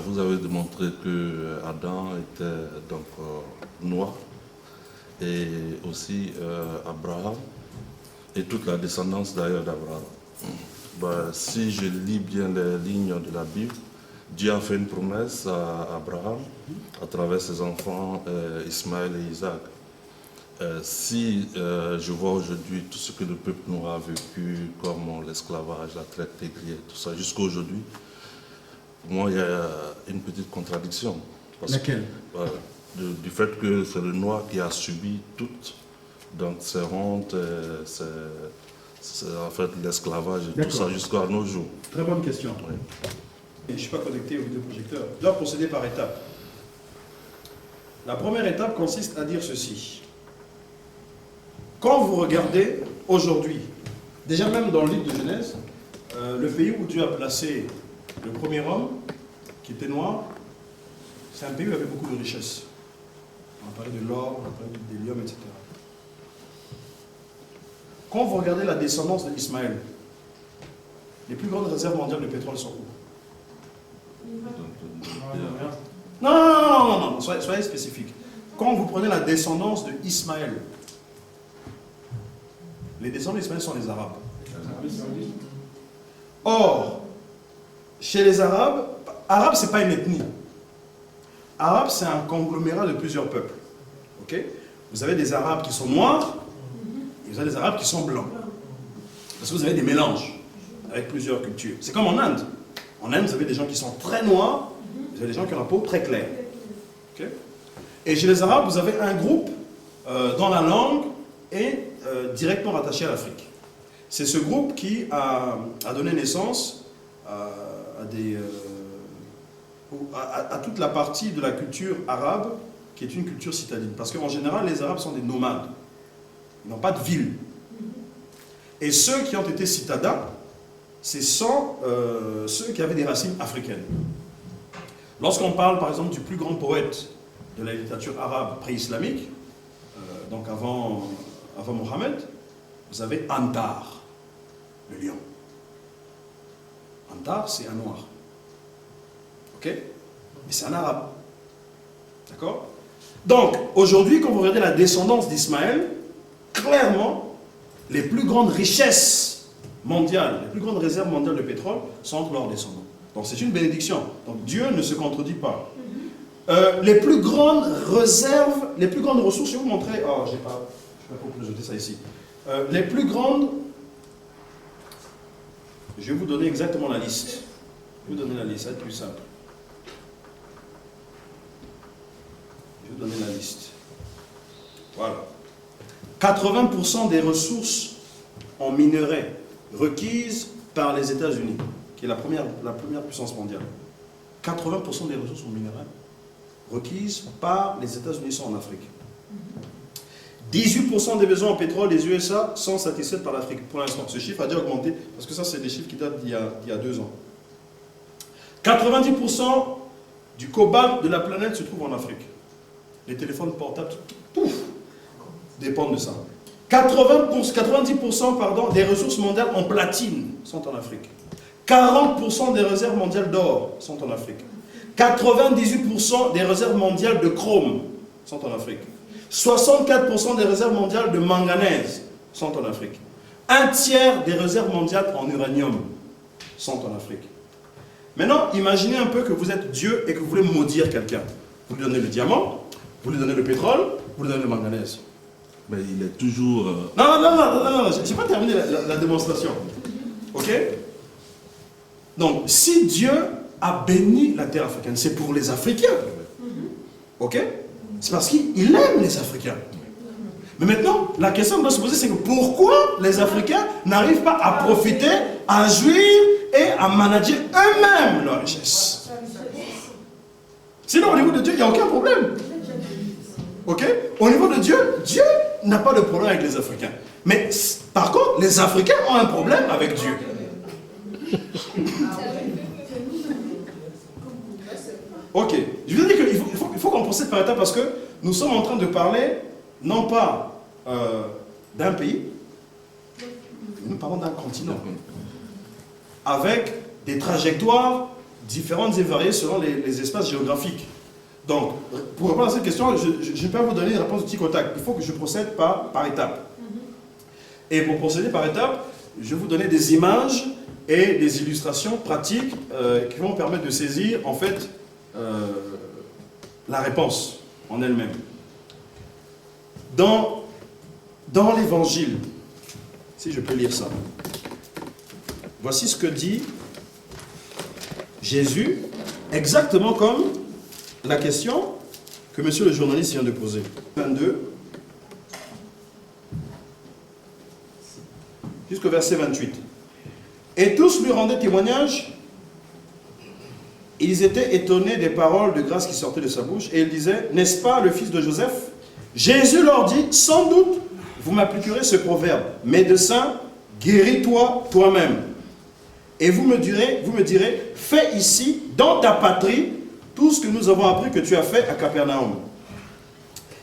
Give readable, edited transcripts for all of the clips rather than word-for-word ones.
Vous avez démontré que Adam était donc noir et aussi Abraham et toute la descendance d'ailleurs d'Abraham. Si je lis bien les lignes de la Bible, Dieu a fait une promesse à Abraham à travers ses enfants Ismaël et Isaac. Si je vois aujourd'hui tout ce que le peuple noir a vécu, comme l'esclavage, la traite négrière, tout ça, jusqu'à aujourd'hui, pour moi, il y a une petite contradiction. Laquelle? Du fait que c'est le noir qui a subi toutes donc, ces hontes, en fait l'esclavage et tout ça jusqu'à nos jours. Très bonne question. Oui. Je ne suis pas connecté au vidéoprojecteur. Je dois procéder par étapes. La première étape consiste à dire ceci. Quand vous regardez aujourd'hui, déjà même dans le livre de Genèse, le pays où Dieu a placé le premier homme, qui était noir, c'est un pays où il y avait beaucoup de richesses. On a parlé de l'or, on a parlé de l'hélium, etc. Quand vous regardez la descendance d'Ismaël, les plus grandes réserves mondiales de pétrole sont où? Non, soyez spécifique. Quand vous prenez la descendance d'Ismaël, les descendants d'Ismaël sont les Arabes. Or, chez les Arabes, Arabe, ce n'est pas une ethnie. Arabe, c'est un conglomérat de plusieurs peuples. Okay? Vous avez des Arabes qui sont noirs, et vous avez des Arabes qui sont blancs. Parce que vous avez des mélanges avec plusieurs cultures. C'est comme en Inde. En Inde, vous avez des gens qui sont très noirs, vous avez des gens qui ont la peau très claire. Okay? Et chez les Arabes, vous avez un groupe dont la langue est directement rattaché à l'Afrique. C'est ce groupe qui a donné naissance à toute la partie de la culture arabe qui est une culture citadine. Parce qu'en général, les Arabes sont des nomades. Ils n'ont pas de ville. Et ceux qui ont été citadins, ce sont ceux qui avaient des racines africaines. Lorsqu'on parle par exemple du plus grand poète de la littérature arabe pré-islamique, donc avant Mohammed, vous avez Antar, le lion. Antar, c'est un noir. Ok? Mais c'est un arabe. D'accord? Donc, aujourd'hui, quand vous regardez la descendance d'Ismaël, clairement, les plus grandes richesses mondiales, les plus grandes réserves mondiales de pétrole sont entre leurs descendants. Donc, c'est une bénédiction. Donc, Dieu ne se contredit pas. Les plus grandes réserves, les plus grandes ressources, je vais vous montrer. Oh, je ne vais pas jeter ça ici. Les plus grandes. Je vais vous donner exactement la liste. Je vais vous donner la liste, ça va être plus simple. Je vais vous donner la liste. Voilà. 80% des ressources en minerais requises par les États-Unis, qui est la première puissance mondiale. 80% des ressources en minerais requises par les États-Unis sont en Afrique. 18% des besoins en pétrole des USA sont satisfaits par l'Afrique. Pour l'instant, ce chiffre a déjà augmenté, parce que ça, c'est des chiffres qui datent d'il y a 2 ans. 90% du cobalt de la planète se trouve en Afrique. Les téléphones portables, pouf, dépendent de ça. 90% des ressources mondiales en platine sont en Afrique. 40% des réserves mondiales d'or sont en Afrique. 98% des réserves mondiales de chrome sont en Afrique. 64% des réserves mondiales de manganèse sont en Afrique. Un tiers des réserves mondiales en uranium sont en Afrique. Maintenant, imaginez un peu que vous êtes Dieu et que vous voulez maudire quelqu'un. Vous lui donnez le diamant, vous lui donnez le pétrole, vous lui donnez le manganèse. Mais il est toujours... Non, je n'ai pas terminé la démonstration. Ok? Donc, si Dieu a béni la terre africaine, c'est pour les Africains. Ok? C'est parce qu'il aime les Africains. Mais maintenant, la question qu'on doit se poser, c'est que pourquoi les Africains n'arrivent pas à profiter, à jouir et à manager eux-mêmes leur richesse? Sinon, au niveau de Dieu, il n'y a aucun problème. Ok? Au niveau de Dieu, Dieu n'a pas de problème avec les Africains. Mais par contre, les Africains ont un problème avec Dieu. Ok, je veux dire qu'il faut qu'on procède par étapes parce que nous sommes en train de parler non pas d'un pays, nous parlons d'un continent avec des trajectoires différentes et variées selon les espaces géographiques. Donc, pour répondre à cette question, je ne peux pas vous donner une réponse du tic au tac. Il faut que je procède par étapes. Et pour procéder par étapes, je vais vous donner des images et des illustrations pratiques qui vont permettre de saisir, en fait, la réponse en elle-même. Dans l'Évangile, si je peux lire ça, voici ce que dit Jésus, exactement comme la question que monsieur le journaliste vient de poser. 22 jusqu'au verset 28. Et tous lui rendaient témoignage. Ils étaient étonnés des paroles de grâce qui sortaient de sa bouche. Et ils disaient, n'est-ce pas le fils de Joseph? Jésus leur dit, sans doute, vous m'appliquerez ce proverbe. Médecin, guéris-toi toi-même. Et vous me direz, fais ici, dans ta patrie, tout ce que nous avons appris que tu as fait à Capernaum.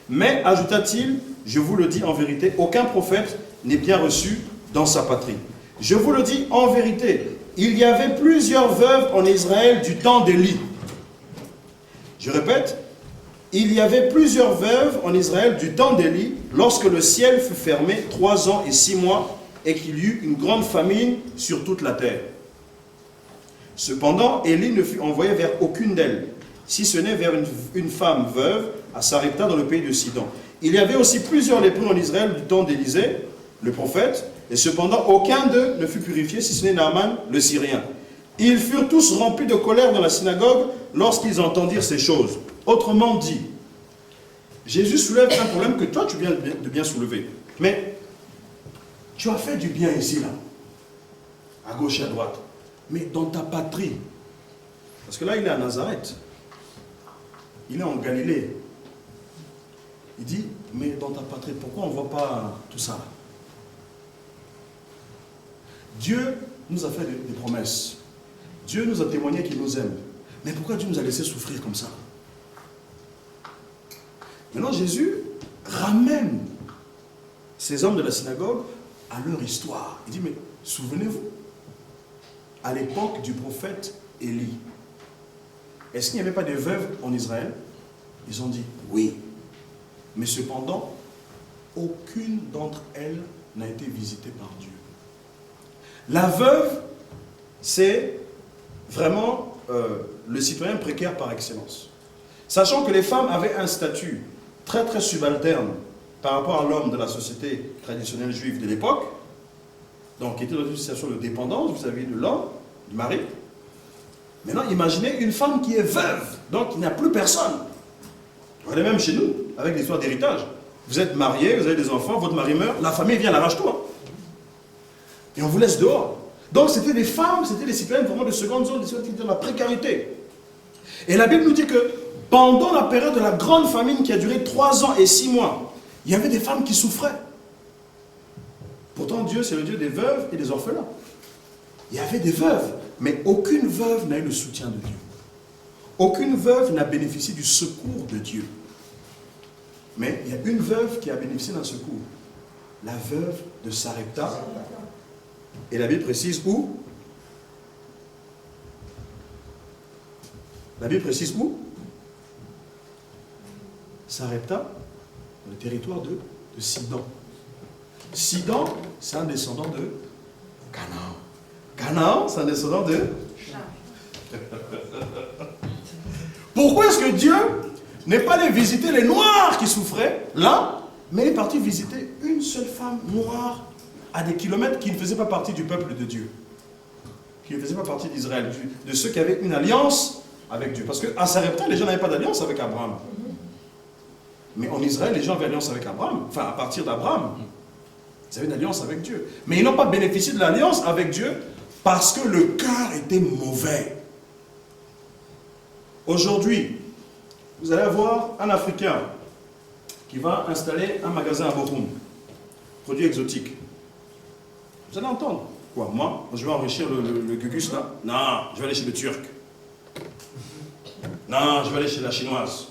Mais, ajouta-t-il, je vous le dis en vérité, aucun prophète n'est bien reçu dans sa patrie. Je vous le dis en vérité, il y avait plusieurs veuves en Israël du temps d'Élie. Je répète, il y avait plusieurs veuves en Israël du temps d'Élie, lorsque le ciel fut fermé 3 ans et 6 mois, et qu'il y eut une grande famine sur toute la terre. Cependant, Élie ne fut envoyé vers aucune d'elles, si ce n'est vers une femme veuve à Sarepta dans le pays de Sidon. Il y avait aussi plusieurs lépreux en Israël du temps d'Élisée, le prophète, et cependant aucun d'eux ne fut purifié, si ce n'est Naaman le Syrien. Ils furent tous remplis de colère dans la synagogue lorsqu'ils entendirent ces choses. Autrement dit, Jésus soulève un problème que toi tu viens de bien soulever. Mais tu as fait du bien ici, là, à gauche et à droite. Mais dans ta patrie, parce que là il est à Nazareth, il est en Galilée. Il dit, mais dans ta patrie, pourquoi on ne voit pas tout ça? Dieu nous a fait des promesses. Dieu nous a témoigné qu'il nous aime. Mais pourquoi Dieu nous a laissé souffrir comme ça? Maintenant, Jésus ramène ces hommes de la synagogue à leur histoire. Il dit, mais souvenez-vous, à l'époque du prophète Élie, est-ce qu'il n'y avait pas de veuves en Israël? Ils ont dit, oui. Mais cependant, aucune d'entre elles n'a été visitée par Dieu. La veuve, c'est vraiment le citoyen précaire par excellence. Sachant que les femmes avaient un statut très très subalterne par rapport à l'homme de la société traditionnelle juive de l'époque, donc qui était dans une situation de dépendance vis-à-vis de l'homme, du mari. Maintenant, imaginez une femme qui est veuve, donc il n'y a plus personne. Regardez même chez nous, avec l'histoire d'héritage. Vous êtes marié, vous avez des enfants, votre mari meurt, la famille vient, l'arrache tout. Et on vous laisse dehors. Donc c'était des femmes, c'était des citoyennes vraiment de seconde zone, des citoyennes qui étaient dans la précarité. Et la Bible nous dit que pendant la période de la grande famine qui a duré 3 ans et 6 mois, il y avait des femmes qui souffraient. Pourtant Dieu, c'est le Dieu des veuves et des orphelins. Il y avait des veuves, mais aucune veuve n'a eu le soutien de Dieu. Aucune veuve n'a bénéficié du secours de Dieu. Mais il y a une veuve qui a bénéficié d'un secours. La veuve de Sarepta. Et la Bible précise où? La Bible précise où? Sarepta, dans le territoire de Sidon. Sidon, c'est un descendant de Canaan. Canaan, c'est un descendant de... Pourquoi est-ce que Dieu n'est pas allé visiter les Noirs qui souffraient là, mais il est parti visiter une seule femme noire à des kilomètres qui ne faisait pas partie du peuple de Dieu, qui ne faisait pas partie d'Israël, de ceux qui avaient une alliance avec Dieu. Parce qu'à Sarepta, les gens n'avaient pas d'alliance avec Abraham. Mais en Israël, les gens avaient alliance avec Abraham, enfin à partir d'Abraham. Ils avaient une alliance avec Dieu. Mais ils n'ont pas bénéficié de l'alliance avec Dieu parce que le cœur était mauvais. Aujourd'hui, vous allez avoir un Africain qui va installer un magasin à Bochum, produits exotiques. Vous allez entendre. Quoi, moi, je vais enrichir le gugus là? Non, je vais aller chez le Turc. Non, je vais aller chez la Chinoise.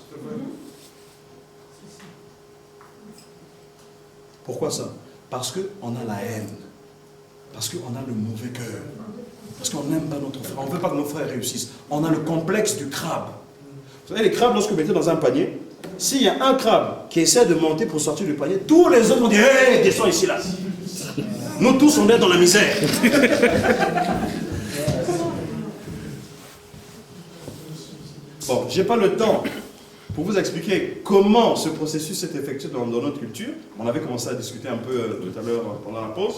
Pourquoi ça? Parce qu'on a la haine. Parce qu'on a le mauvais cœur. Parce qu'on n'aime pas notre frère. On ne veut pas que nos frères réussissent. On a le complexe du crabe. Vous savez, les crabes, lorsque vous mettez dans un panier, s'il y a un crabe qui essaie de monter pour sortir du panier, tous les autres vont dire « Hé, descends ici, là !» Nous tous, on est dans la misère. Bon, je n'ai pas le temps pour vous expliquer comment ce processus s'est effectué dans notre culture. On avait commencé à discuter un peu tout à l'heure pendant la pause.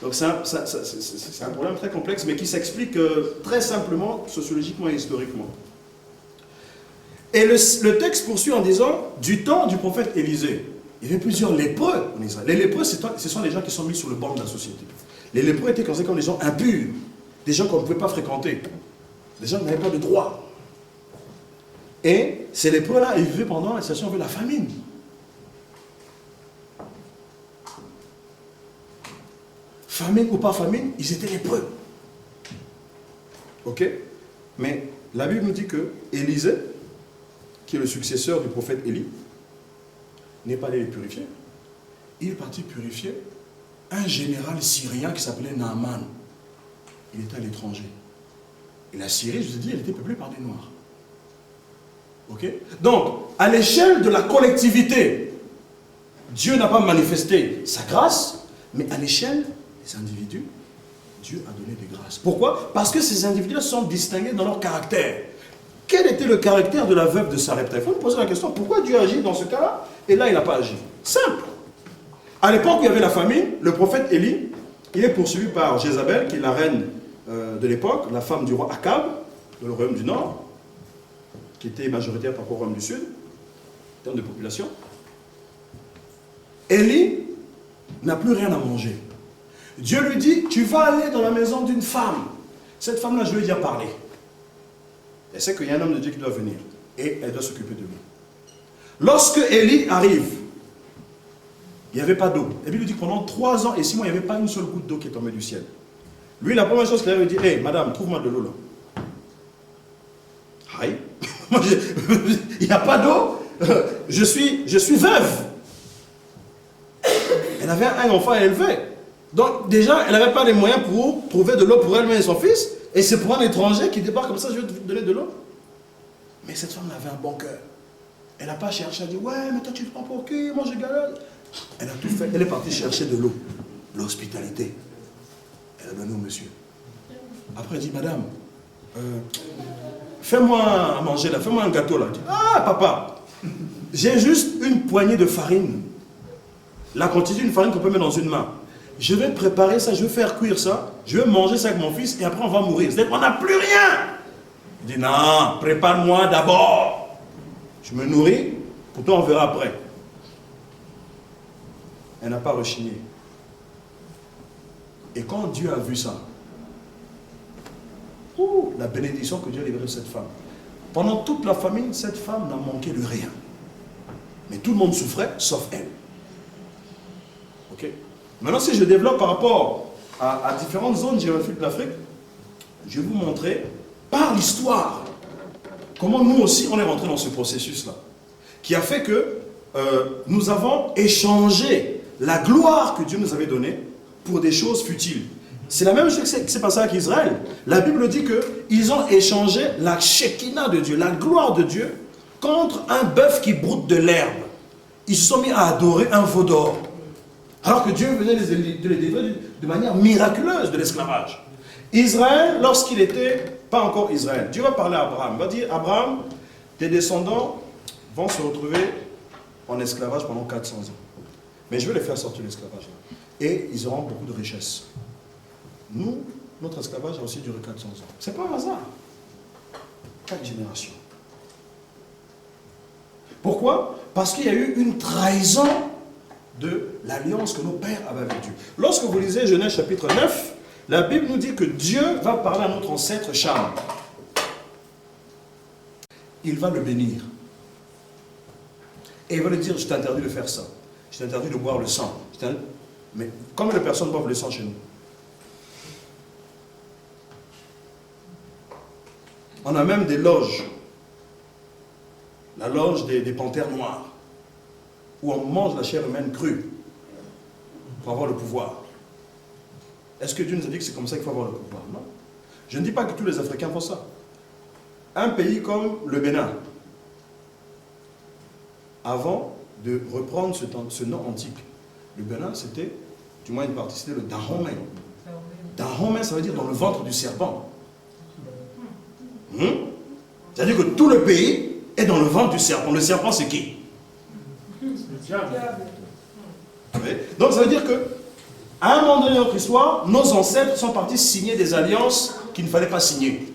Donc c'est un problème très complexe, mais qui s'explique très simplement, sociologiquement et historiquement. Et le texte poursuit en disant, du temps du prophète Élisée, il y avait plusieurs lépreux en Israël. Les lépreux, ce sont les gens qui sont mis sur le banc de la société. Les lépreux étaient considérés comme des gens impurs, des gens qu'on ne pouvait pas fréquenter, des gens qui n'avaient pas de droit. Et ces lépreux-là, ils vivaient pendant la situation de la famine. Famine ou pas famine, ils étaient lépreux. Ok? Mais la Bible nous dit que Élisée, qui est le successeur du prophète Élie, n'est pas allé les purifier. Il est parti purifier un général syrien qui s'appelait Naaman. Il était à l'étranger. Et la Syrie, je vous ai dit, elle était peuplée par des Noirs. Ok? Donc, à l'échelle de la collectivité, Dieu n'a pas manifesté sa grâce, mais à l'échelle des individus, Dieu a donné des grâces. Pourquoi? Parce que ces individus sont distingués dans leur caractère. Quel était le caractère de la veuve de Sarepta? Il faut nous poser la question, pourquoi Dieu agit dans ce cas-là et là il n'a pas agi? Simple. À l'époque où il y avait la famine, le prophète Élie, il est poursuivi par Jézabel, qui est la reine de l'époque, la femme du roi Akab, dans le royaume du Nord, qui était majoritaire par rapport au royaume du Sud, en termes de population. Élie n'a plus rien à manger. Dieu lui dit, tu vas aller dans la maison d'une femme. Cette femme-là, je lui ai déjà parlé. Elle sait qu'il y a un homme de Dieu qui doit venir. Et elle doit s'occuper de lui. Lorsque Élie arrive, il n'y avait pas d'eau. Et puis il lui dit que pendant 3 ans et 6 mois, il n'y avait pas une seule goutte d'eau qui est tombée du ciel. Lui, la première chose qu'il a dit, hey, madame, trouve-moi de l'eau là. Aïe. Il n'y a pas d'eau. Je suis veuve. Elle avait un enfant à élever. Donc déjà, elle n'avait pas les moyens pour trouver de l'eau pour elle-même et son fils. Et c'est pour un étranger qui débarque comme ça, je vais te donner de l'eau. Mais cette femme avait un bon cœur. Elle n'a pas cherché à dire, ouais, mais toi tu te prends pour qui? Moi je galère. Elle a tout fait. Elle est partie chercher de l'eau. L'hospitalité. Elle a donné au monsieur. Après elle dit, madame, fais-moi à manger là, fais-moi un gâteau là. Elle dit, ah papa, j'ai juste une poignée de farine. La quantité d'une farine qu'on peut mettre dans une main. Je vais préparer ça, je vais faire cuire ça, je vais manger ça avec mon fils et après on va mourir. C'est-à-dire qu'on n'a plus rien. Il dit, non, prépare-moi d'abord. Je me nourris, pourtant on verra après. Elle n'a pas rechigné. Et quand Dieu a vu ça, la bénédiction que Dieu a livrée à cette femme. Pendant toute la famine, cette femme n'a manqué de rien. Mais tout le monde souffrait, sauf elle. Ok? Maintenant, si je développe par rapport à différentes zones géographiques de l'Afrique, je vais vous montrer, par l'histoire, comment nous aussi, on est rentré dans ce processus-là, qui a fait que nous avons échangé la gloire que Dieu nous avait donnée pour des choses futiles. C'est la même chose qui s'est passé avec Israël. La Bible dit qu'ils ont échangé la Shekinah de Dieu, la gloire de Dieu, contre un bœuf qui broute de l'herbe. Ils se sont mis à adorer un veau d'or. Alors que Dieu venait de les délivrer de manière miraculeuse de l'esclavage. Israël, lorsqu'il n'était pas encore Israël, Dieu va parler à Abraham. Il va dire, Abraham, tes descendants vont se retrouver en esclavage pendant 400 ans. Mais je vais les faire sortir de l'esclavage. Et ils auront beaucoup de richesses. Nous, notre esclavage a aussi duré 400 ans. Ce n'est pas un hasard. 4 générations. Pourquoi? Parce qu'il y a eu une trahison de l'alliance que nos pères avaient avec Dieu. Lorsque vous lisez Genèse chapitre 9, la Bible nous dit que Dieu va parler à notre ancêtre Cham. Il va le bénir. Et il va lui dire, je t'interdis de faire ça. Je t'interdis de boire le sang. Mais combien de personnes boivent le sang chez nous? On a même des loges. La loge des panthères noires. Où on mange la chair humaine crue pour avoir le pouvoir. Est-ce que Dieu nous a dit que c'est comme ça qu'il faut avoir le pouvoir? Non. Je ne dis pas que tous les Africains font ça. Un pays comme le Bénin, avant de reprendre ce nom antique, le Bénin, c'était, du moins une partie, c'était le Dahomey. Dahomey, ça veut dire dans le ventre du serpent. C'est-à-dire que tout le pays est dans le ventre du serpent. Le serpent, c'est qui? Le diable. Donc ça veut dire que, à un moment donné de notre histoire, nos ancêtres sont partis signer des alliances qu'il ne fallait pas signer.